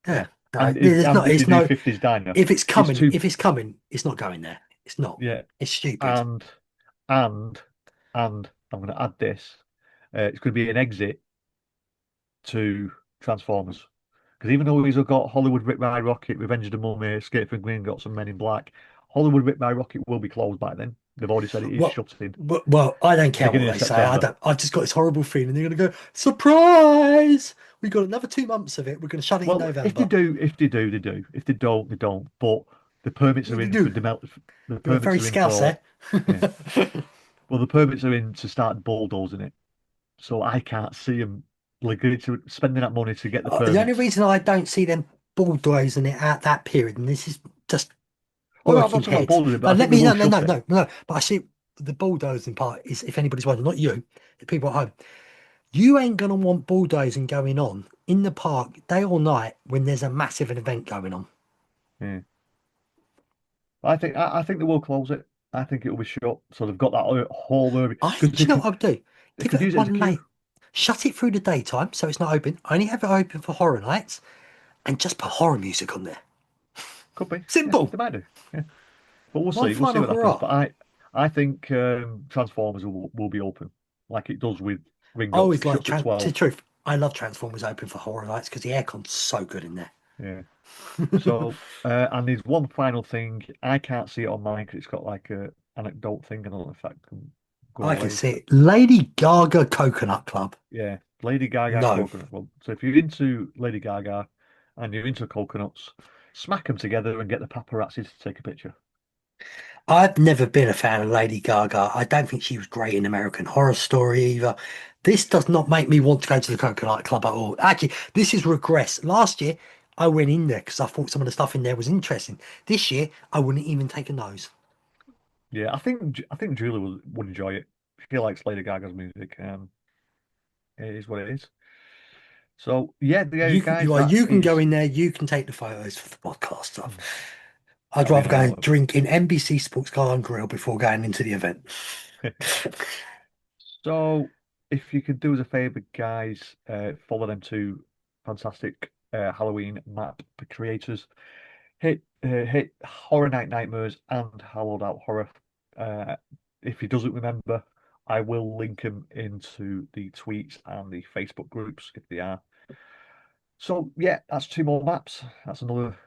Yeah, Yeah, no, there's and not. they It's do no. 50s diner. If it's It's coming, two. if it's coming, it's not going there. It's not. Yeah, It's stupid. and and and I'm going to add this. It's going to be an exit to Transformers. Because even though he's got Hollywood Rip by Rocket, Revenge of the Mummy, Escape from Green, got some Men in Black, Hollywood Rip by Rocket will be closed by then. They've already said it is Well, shutting well, I don't care what beginning of they say. I September. don't. I've just got this horrible feeling they're going to go surprise. We got another 2 months of it. We're going to shut it in Well, November. if they do, they do. If they don't, they don't. But the permits What are do you in for do? demel. The You're permits very are in scouse for there. yeah. Well, the permits are in to start bulldozing it. So I can't see them like spending that money to get the The only permits. reason I don't see them bulldozing it at that period, and this is just Oh no, I'm not working talking about heads. bulldozing, but Now, I think let they me will no no shut no it. no no. But I see the bulldozing part is if anybody's wondering, not you, the people at home. You ain't gonna want bulldozing going on in the park day or night when there's a massive event going on. Yeah. I think they will close it. I think it will be shut. So they've got that whole area because Do you know what I'd do? they Give could it use it as a one queue. late, shut it through the daytime so it's not open. Only have it open for horror nights, and just put horror music on there. Could be. Yeah, Simple. they might do. Yeah. But we'll Why see. We'll find see a what happens. horror? But I think Transformers will be open like it does with I Ringo. always It like shuts at to the 12. truth. I love Transformers open for horror nights because the aircon's so good in there. Yeah. So and there's one final thing. I can't see it on mine because it's got like a anecdote thing. I don't know if that can go I can away. see it. Lady Gaga Coconut Club. Yeah, Lady Gaga No. coconut. Well, so if you're into Lady Gaga and you're into coconuts, smack them together and get the paparazzi to take a picture. I've never been a fan of Lady Gaga. I don't think she was great in American Horror Story either. This does not make me want to go to the Coconut Club at all. Actually, this is regress. Last year, I went in there because I thought some of the stuff in there was interesting. This year, I wouldn't even take a nose. Yeah, I think Julie would enjoy it. She likes Lady Gaga's music. It is what it is. So yeah, You can, guys, that you can go is. in there. You can take the photos for the podcast stuff. Hmm, I'd I'll be rather in go a and photo. drink in NBC Sports Car and Grill before going into the event. So if you could do us a favor, guys, follow them two fantastic Halloween map creators. Hit Horror Night Nightmares and Hallowed Out Horror. Uh, if he doesn't remember, I will link him into the tweets and the Facebook groups if they are. So yeah, that's two more maps. That's another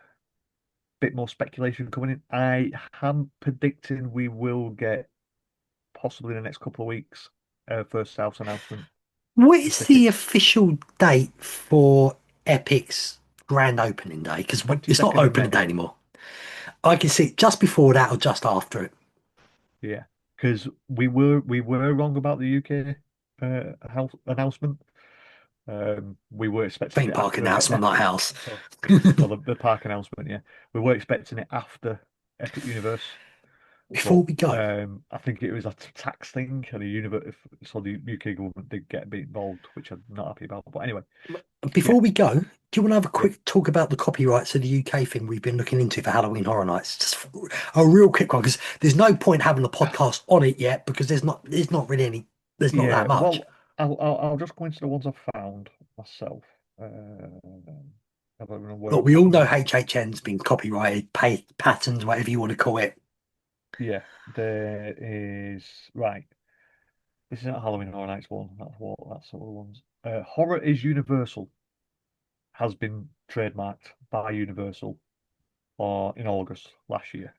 bit more speculation coming in. I am predicting we will get possibly in the next couple of weeks first South announcement What for is the tickets. official date for Epic's grand opening day? Because it's not 22nd of opening May. day anymore. I can see it just before that or just after it. Yeah, because we were wrong about the UK health announcement. We were expecting Theme it park after announcement, not Epic. house. Oh, well, the park announcement, yeah, we were expecting it after Epic Universe, Before but we go, I think it was a tax thing, and the universe, so the UK government did get a bit involved, which I'm not happy about. But anyway, yeah, before we go, do you want to have a yeah, quick talk about the copyrights of the UK thing we've been looking into for Halloween Horror Nights? Just a real quick one, because there's no point having a podcast on it yet because there's not really any, there's not that yeah. much. Well, I'll just go into the ones I've found myself. I don't know where But I've we got all know them. HHN's been copyrighted, pay patterns, whatever you want to call it. Yeah, there is right. This isn't a Halloween Horror Nights one. That's all the ones. Horror is Universal has been trademarked by Universal or in August last year.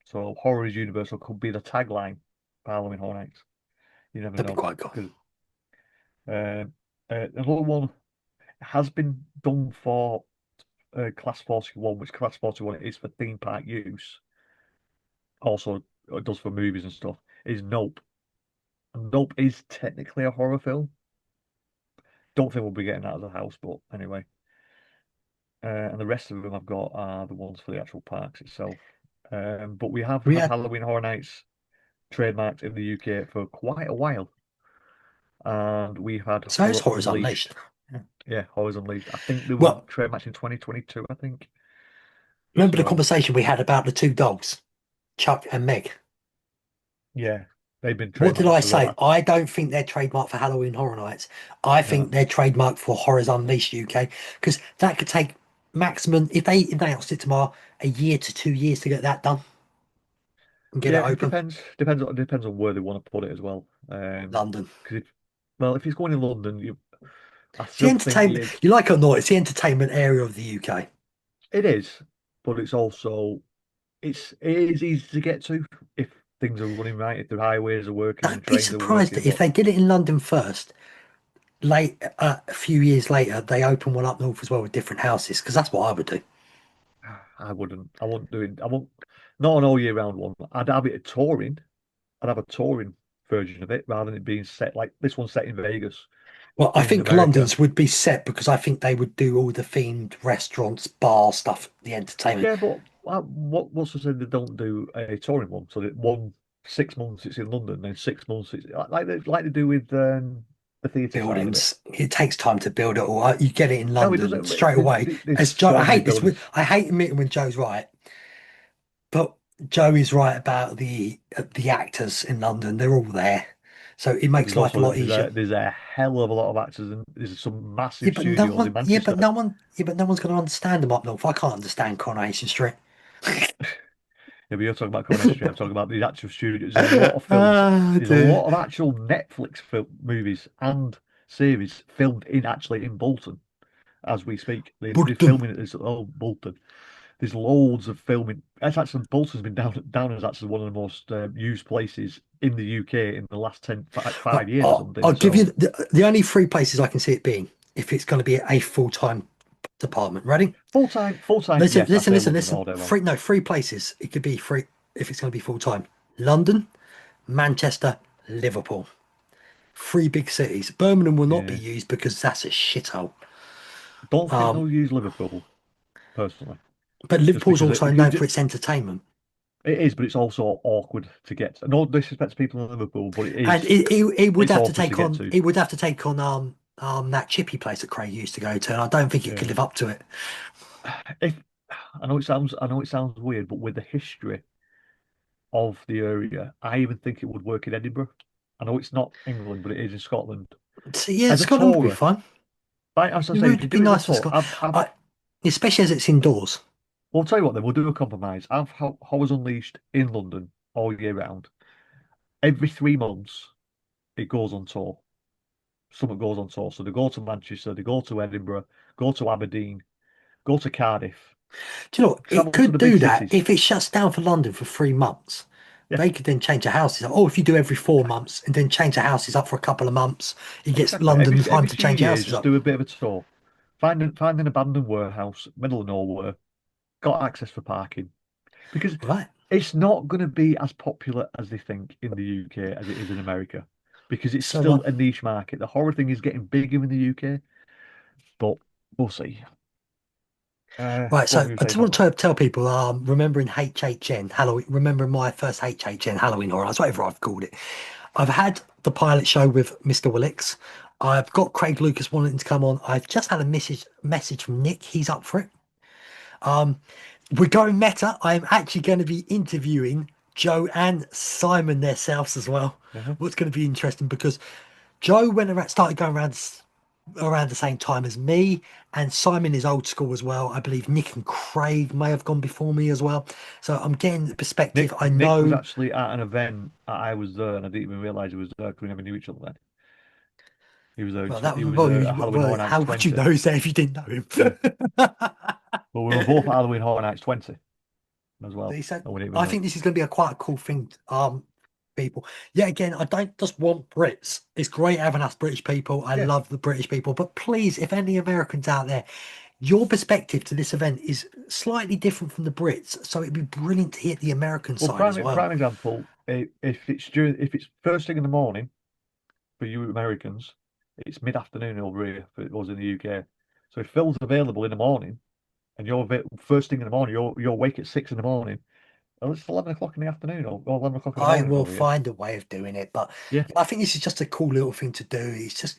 So Horror is Universal could be the tagline for Halloween Horror Nights. You never That'd be know. quite cool. Because another one has been done for Class 41, which Class 41 is for theme park use. Also, it does for movies and stuff. Is Nope. And Nope is technically a horror film. Don't think we'll be getting that as a house, but anyway. And the rest of them I've got are the ones for the actual parks itself. But we have We had had Halloween Horror Nights trademarked in the UK for quite a while, and we had so it's Horror Horrors Unleashed. Unleashed. Yeah, Horrors Unleashed. I think they were Well, trademarked in 2022, I think. remember the So conversation we had about the two dogs, Chuck and Meg? yeah, they've been What did I trademarked as say? well. I don't think they're trademarked for Halloween Horror Nights. I think No. they're trademarked for Horrors Unleashed UK because that could take maximum if they announced it tomorrow, a year to 2 years to get that done and get it Yeah, it open. depends on where they want to put it as well. London. Because if it's going in London, I It's the still think entertainment. You like it or not? It's the entertainment area of the UK. it is, but it's also it is easy to get to if things are running right, if the highways are working and Don't be trains are surprised working. that if But they get it in London first, a few years later, they open one up north as well with different houses because that's what I would do. I wouldn't do it. I won't, not an all year round one. I'd have it a touring. I'd have a touring version of it rather than it being set like this one's set in Vegas Well, I in think America. London's would be set because I think they would do all the themed restaurants, bar stuff, the entertainment. Yeah, but what's to say they don't do a touring one? So that 6 months it's in London, then 6 months it's like they do with the theatre side of it. Buildings. It takes time to build it all. You get it in No, it London doesn't. straight away. There's As Joe, so I many hate this. buildings. I hate admitting when Joe's right, but Joe is right about the actors in London. They're all there, so it But makes life a lot easier. there's a hell of a lot of actors and there's some Yeah, massive but no studios in one. Yeah, but Manchester. no one. Yeah, but no one's going to understand them up north. I can't understand Coronation Street. Yeah, but you're talking about Coronation Street. I'm talking about the actual studios. There's a lot of films. Ah, There's a dear. lot of actual Netflix movies and series filmed in Bolton as we speak. They're Burton. filming it as Bolton. There's loads of filming. That's actually Bolton's been down as actually one of the most used places in the UK in the last 5 years or I'll something. give you So the only three places I can see it being if it's going to be a full-time. department. Ready? Full time, Listen, yes, I listen, say listen, London listen. all day long. Three places. It could be free if it's going to be full time. London, Manchester, Liverpool. Three big cities. Birmingham will not be Yeah. used because that's a shithole. Don't think Um, they'll use Liverpool, personally. but Just Liverpool's because also known for its entertainment, it is, but it's also awkward to get to. No disrespect to people in Liverpool, but and it would it's have to awkward to take get on to. it would have to take on that chippy place that Craig used to go to, and I don't think it could Yeah. live up to it. If I know it sounds weird, but with the history of the area, I even think it would work in Edinburgh. I know it's not England, but it is in Scotland. So yeah, As a Scotland would be tourer, fine. right, as I It say, if would you be do it as a nice for tour, Scotland, especially as it's indoors. I'll tell you what, then we'll do a compromise. I've Horrors Unleashed in London all year round. Every 3 months, it goes on tour. Something goes on tour. So they go to Manchester, they go to Edinburgh, go to Aberdeen, go to Cardiff, Do you know what? It travel to could the big do that cities. if it shuts down for London for 3 months. Yeah, They could then change the houses up. Or if you do every 4 months and then change the houses up for a couple of months, it gets exactly. London time Every to few change the years, houses just up. do a bit of a tour. Find an abandoned warehouse, middle of nowhere, got access for parking. Because Right. it's not going to be as popular as they think in the UK as it is in America. Because it's So, still a niche market. The horror thing is getting bigger in the UK, but we'll see. right. What So were you I saying, just want Tom? to tell people, remembering HHN Halloween, remembering my first HHN Halloween Horror Nights, whatever I've called it. I've had the pilot show with Mr. Willix. I've got Craig Lucas wanting to come on. I've just had a message from Nick. He's up for it. Um, we're going meta. I'm actually going to be interviewing Joe and Simon themselves as well. Uh-huh. What's going to be interesting because Joe went around, started going around the same time as me, and Simon is old school as well. I believe Nick and Craig may have gone before me as well. So I'm getting the perspective. I Nick was know. actually at an event. I was there, and I didn't even realize he was there because we never knew each other then. Well, that He was well, there at Halloween well, Horror Nights how would you 20. know that if you didn't know him? Yeah. But we were both at Halloween Horror Nights 20 as well, He said, and we didn't even I know. think this is going to be a quite a cool thing. People. Yeah, again, I don't just want Brits. It's great having us British people. I Yeah. love the British people, but please, if any Americans out there, your perspective to this event is slightly different from the Brits, so it'd be brilliant to hear the American Well, side as well. prime example, if it's first thing in the morning for you Americans, it's mid-afternoon over here if it was in the UK. So if Phil's available in the morning and first thing in the morning, you're awake at 6 in the morning. Well, it's 11 o'clock in the afternoon or 11 o'clock in the I morning will over here. find a way of doing it, but Yeah. I think this is just a cool little thing to do.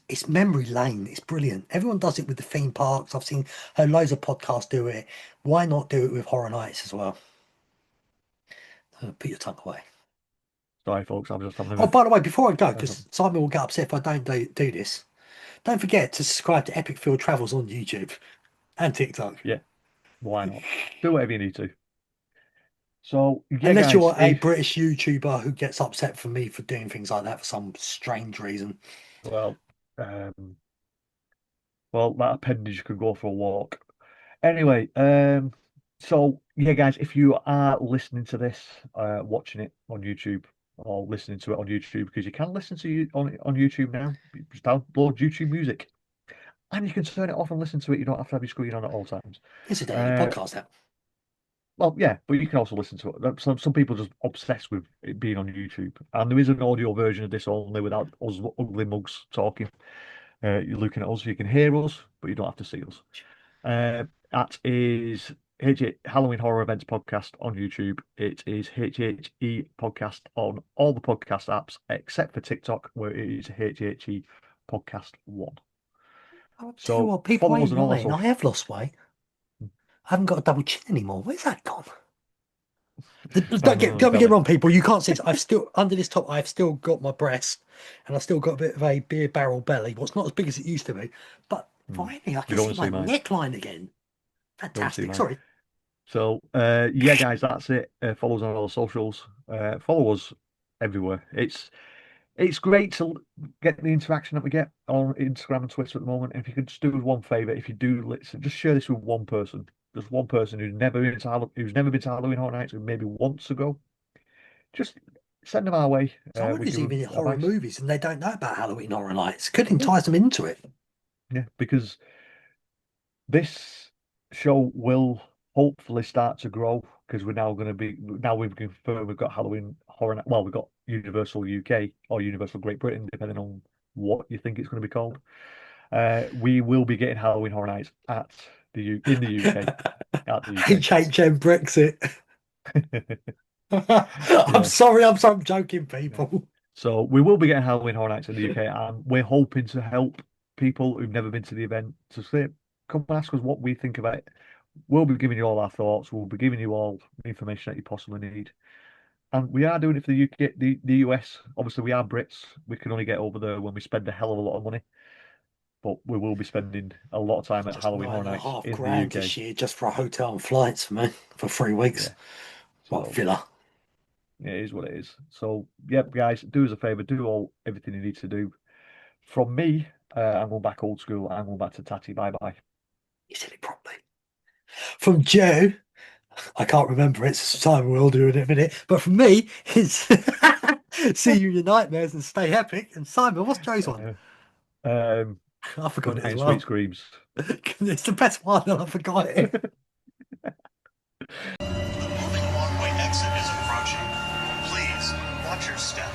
It's memory lane. It's brilliant. Everyone does it with the theme parks. I've seen loads of podcasts do it. Why not do it with Horror Nights as well? Put your tongue away. Sorry, folks, I'm just having Oh, a by the way, before I go, that's because Simon will get upset if I don't do this, don't forget to subscribe to Epic Field Travels on YouTube and TikTok. yeah, why not? Do whatever you need to. So yeah, Unless guys, you're a if British YouTuber who gets upset for me for doing things like that for some strange reason. well, um, well, that appendage could go for a walk. Anyway, so yeah, guys, if you are listening to this, watching it on YouTube or listening to it on YouTube, because you can listen to you on YouTube now, you just download YouTube Music, and you can turn it off and listen to it. You don't have to have your screen on at all times. Incidentally, Uh, podcast app. well, yeah, but you can also listen to it. Some people just obsessed with it being on YouTube, and there is an audio version of this only without us ugly mugs talking. You're looking at us, you can hear us, but you don't have to see us. That is Halloween Horror Events Podcast on YouTube. It is HHE Podcast on all the podcast apps except for TikTok, where it is HHE Podcast 1. I'll tell you So what, people follow us ain't on all our lying. I social. have lost weight. I haven't got a double chin anymore. Where's that gone? Don't get Belly. wrong, people. You can't see this. I've still under this top. I've still got my breast, and I've still got a bit of a beer barrel belly. What's not as big as it used to be, but Hmm. finally I You can don't see want to my see mine. neckline again. You don't want to see Fantastic. mine. Sorry. So yeah, guys, that's it. Follow us on all the socials. Follow us everywhere. It's great to get the interaction that we get on Instagram and Twitter at the moment. If you could just do us one favor, if you do listen, just share this with one person. Just one person who's never been to Halloween Horror Nights, who maybe wants to go. Just send them our way. Someone We who's give even them in horror advice. movies and they don't know about Halloween Horror Nights could Yeah, entice them into it. yeah, because This show will hopefully start to grow because we're now going to be now we've confirmed we've got Halloween Horror Night. Well, we've got Universal UK or Universal Great Britain, depending on what you think it's going to be called. We will be getting Halloween Horror Nights at in the UK at the UK. HHN Brexit. I'm Yeah, sorry, I'm joking, yeah. people. So we will be getting Halloween Horror Nights in the UK, and we're hoping to help people who've never been to the event to say, come and ask us what we think about it. We'll be giving you all our thoughts. We'll be giving you all the information that you possibly need. And we are doing it for the UK, the US. Obviously, we are Brits. We can only get over there when we spend a hell of a lot of money. But we will be spending a lot of time at Just Halloween nine Horror and a Nights half in the grand UK. this year just for a hotel and flights for me for 3 weeks. Yeah. What So villa? it is what it is. So, yep, guys, do us a favor, do all everything you need to do. From me, I'm going back old school. I'm going back to Tatty. Bye bye. You said it properly. From Joe, I can't remember it. So Simon will do it in a minute. But from me, it's see you in your nightmares and stay epic. And Simon, what's Joe's one? Uh, um, I forgot Good it night as and sweet well. screams. It's the best one, and I forgot it. The moving walkway exit is approaching. Please watch your step.